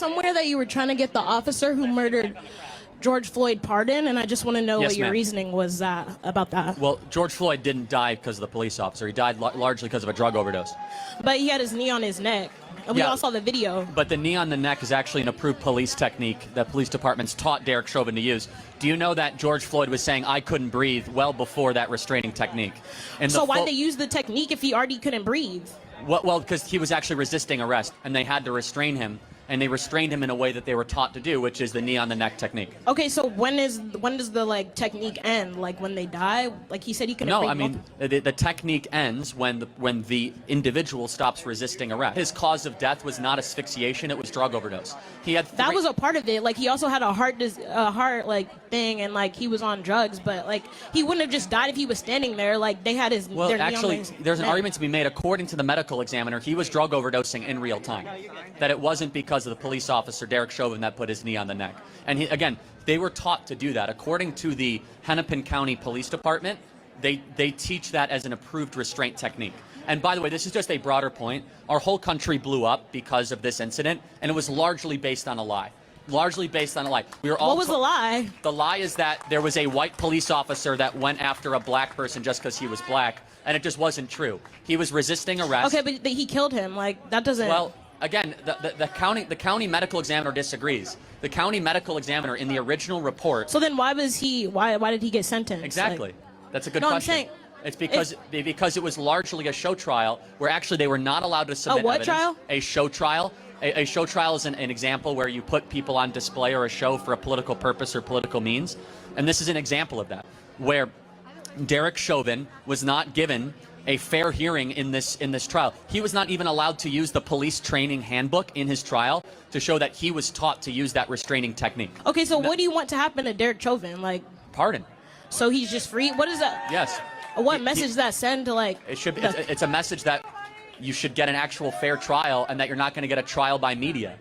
somewhere that you were trying to get the officer who murdered George Floyd pardoned, and I just want to know what your reasoning was about that. Well, George Floyd didn't die because of the police officer. He died largely because of a drug overdose. But he had his knee on his neck. And we all saw the video. But the knee on the neck is actually an approved police technique that police departments taught Derek Chauvin to use. Do you know that George Floyd was saying, "I couldn't breathe," well before that restraining technique? And so why'd they use the technique if he already couldn't breathe? Well, because he was actually resisting arrest, and they had to restrain him. And they restrained him in a way that they were taught to do, which is the knee on the neck technique. Okay, so when does the technique end? Like when they die? Like he said he couldn't. No, I mean the technique ends when the individual stops resisting arrest. His cause of death was not asphyxiation; it was drug overdose. He had that was a part of it. Like he also had a heart thing, and he was on drugs. But he wouldn't have just died if he was standing there. Like they had his. Well, actually, there's an argument to be made. According to the medical examiner, he was drug overdosing in real time. That it wasn't because of the police officer, Derek Chauvin, that put his knee on the neck. And again, they were taught to do that. According to the Hennepin County Police Department, they teach that as an approved restraint technique. And by the way, this is just a broader point. Our whole country blew up because of this incident, and it was largely based on a lie. Largely based on a lie. We were all what was the lie? The lie is that there was a white police officer that went after a black person just because he was black, and it just wasn't true. He was resisting arrest. Okay, but he killed him. That doesn't... Well, again, the county medical examiner disagrees. The county medical examiner in the original report. So then why did he get sentenced? Exactly. That's a good question. I'm saying, it's because it was largely a show trial where actually they were not allowed to submit what evidence. Trial? A show trial. A show trial is an example where you put people on display or a show for a political purpose or political means. And this is an example of that, where Derek Chauvin was not given a fair hearing in this trial. He was not even allowed to use the police training handbook in his trial to show that he was taught to use that restraining technique. Okay, so what do you want to happen to Derek Chauvin? Pardon. So he's just free? What is that? Yes. What message does that send to It should be. It's a message that you should get an actual fair trial and that you're not going to get a trial by media.